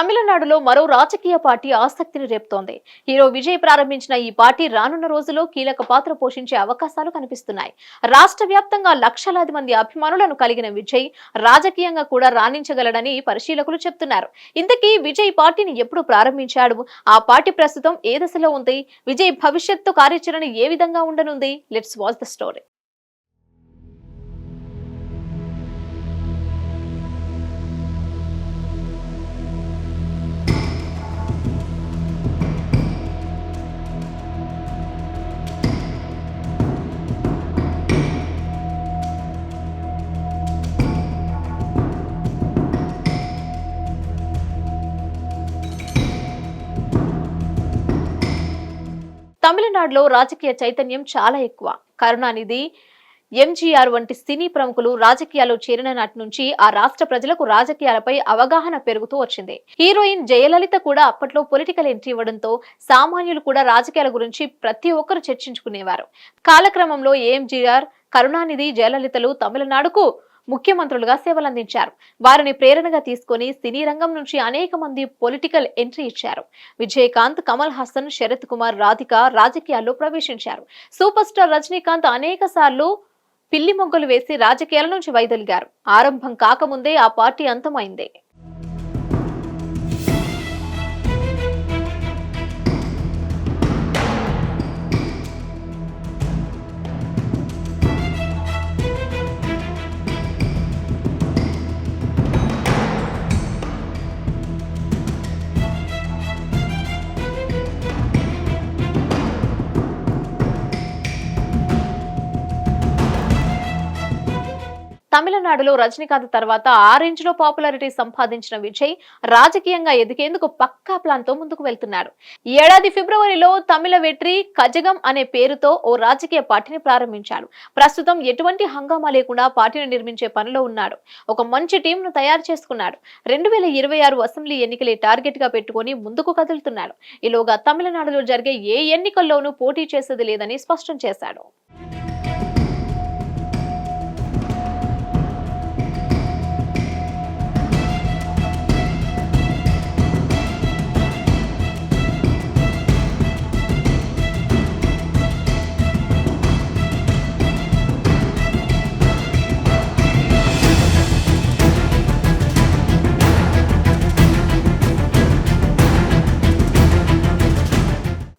తమిళనాడులో మరో రాజకీయ పార్టీ ఆసక్తిని రేపుతోంది. హీరో విజయ్ ప్రారంభించిన ఈ పార్టీ రానున్న రోజుల్లో కీలక పాత్ర పోషించే అవకాశాలు కనిపిస్తున్నాయి. రాష్ట్ర వ్యాప్తంగా లక్షలాది మంది అభిమానులను కలిగిన విజయ్ రాజకీయంగా కూడా రాణించగలడని పరిశీలకులు చెప్తున్నారు. ఇంతకీ విజయ్ పార్టీని ఎప్పుడు ప్రారంభించాడు? ఆ పార్టీ ప్రస్తుతం ఏ దశలో ఉంది? విజయ్ భవిష్యత్తు కార్యాచరణ ఏ విధంగా ఉండనుంది? Let's watch the story. తమిళనాడులో రాజకీయ చైతన్యం చాలా ఎక్కువ. కరుణానిధి, ఎంజీఆర్ వంటి సినీ ప్రముఖులు రాజకీయాల్లో చేరిన నాటి నుంచి ఆ రాష్ట్ర ప్రజలకు రాజకీయాలపై అవగాహన పెరుగుతూ వచ్చింది. హీరోయిన్ జయలలిత కూడా అప్పట్లో పొలిటికల్ ఎంట్రీ ఇవ్వడంతో సామాన్యులు కూడా రాజకీయాల గురించి ప్రతి ఒక్కరు చర్చించుకునేవారు. కాలక్రమంలో ఎంజీఆర్, కరుణానిధి, జయలలితలు తమిళనాడుకు ముఖ్యమంత్రులుగా సేవలందించారు. వారిని ప్రేరణగా తీసుకుని సినీ రంగం నుంచి అనేక మంది పొలిటికల్ ఎంట్రీ ఇచ్చారు. విజయకాంత్, కమల్ హాసన్, శరత్ కుమార్, రాధిక రాజకీయాల్లో ప్రవేశించారు. సూపర్ స్టార్ రజనీకాంత్ అనేక సార్లు పిల్లి మొగ్గలు వేసి రాజకీయాల నుంచి వైదొలిగారు. ఆరంభం కాకముందే ఆ పార్టీ అంతమైంది. తమిళనాడులో రజనీకాంత్ తర్వాత ఆ రేంజ్ లో పాపులారిటీ సంపాదించిన విజయ్ రాజకీయంగా ఎదిగేందుకు పక్కా ప్లాన్ తో ముందుకు వెళ్తున్నాడు. ఈ ఏడాది ఫిబ్రవరిలో తమిళ వెట్రి కజగం అనే పేరుతో ఓ రాజకీయ పార్టీని ప్రారంభించాడు. ప్రస్తుతం ఎటువంటి హంగామా లేకుండా పార్టీని నిర్మించే పనిలో ఉన్నాడు. ఒక మంచి టీంను తయారు చేసుకున్నాడు. 2026 అసెంబ్లీ ఎన్నికలే టార్గెట్ గా పెట్టుకుని ముందుకు కదులుతున్నాడు. ఈలోగా తమిళనాడులో జరిగే ఏ ఎన్నికల్లోనూ పోటీ చేసేది లేదని స్పష్టం చేశాడు.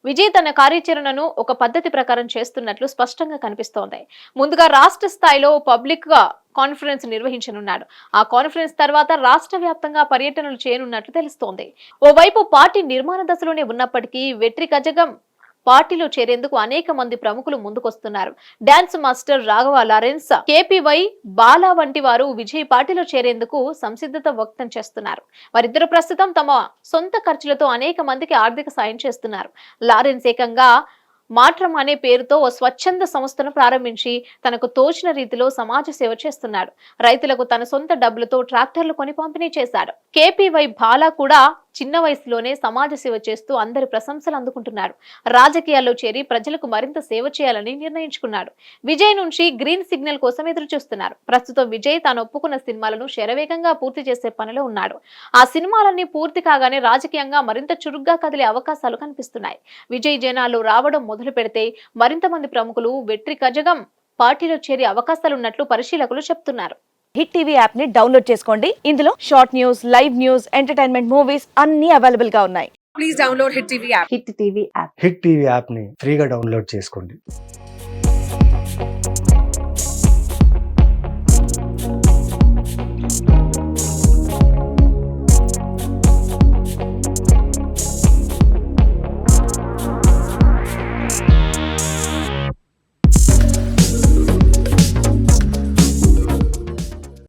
విజయ్ తన కార్యాచరణను ఒక పద్ధతి ప్రకారం చేస్తున్నట్లు స్పష్టంగా కనిపిస్తోంది. ముందుగా రాష్ట్ర స్థాయిలో పబ్లిక్ గా కాన్ఫరెన్స్ నిర్వహించనున్నాడు. ఆ కాన్ఫరెన్స్ తర్వాత రాష్ట్ర వ్యాప్తంగా పర్యటనలు చేయనున్నట్లు తెలుస్తోంది. ఓవైపు పార్టీ నిర్మాణ దశలోనే ఉన్నప్పటికీ వెట్రి కజగం పార్టీలో చేరేందుకు అనేక మంది ప్రముఖులు ముందుకొస్తున్నారు. Dance master Raghava Lawrence, KPY Bala వంటి వారు విజయ్ పార్టీలో చేరేందుకు సంసిద్ధత వ్యక్తం చేస్తున్నారు. వారిద్దరు ప్రస్తుతం తమ సొంత ఖర్చులతో అనేక మందికి ఆర్థిక సాయం చేస్తున్నారు. లారెన్స్ ఏకంగా మాట్రం అనే పేరుతో ఓ స్వచ్ఛంద సంస్థను ప్రారంభించి తనకు తోచిన రీతిలో సమాజ సేవ చేస్తున్నాడు. రైతులకు తన సొంత డబ్బులతో ట్రాక్టర్లు కొని పంపిణీ చేశాడు. కేపీవై బాలా కూడా చిన్న వయసులోనే సమాజ సేవ చేస్తూ అందరి ప్రశంసలు అందుకుంటున్నాడు. రాజకీయాల్లో చేరి ప్రజలకు మరింత సేవ చేయాలని నిర్ణయించుకున్నాడు. విజయ్ నుంచి గ్రీన్ సిగ్నల్ కోసం ఎదురు చూస్తున్నారు. ప్రస్తుతం విజయ్ తాను ఒప్పుకున్న సినిమాలను శరవేగంగా పూర్తి చేసే పనిలో ఉన్నాడు. ఆ సినిమాలన్నీ పూర్తి కాగానే రాజకీయంగా మరింత చురుగ్గా కదిలే అవకాశాలు కనిపిస్తున్నాయి. విజయ్ జనాలు రావడం మొదలు పెడితే మరింత మంది ప్రముఖులు వెట్రి కజగం పార్టీలో చేరే అవకాశాలున్నట్లు పరిశీలకులు చెప్తున్నారు. హిట్ టీవీ యాప్ ని డౌన్లోడ్ చేసుకోండి. ఇందులో short news, live news, entertainment movies అన్ని అవైలబుల్ గా ఉన్నాయి. Please download hit TV app. Hit TV app. Hit TV app ని ఫ్రీగా డౌన్లోడ్ చేసుకోండి.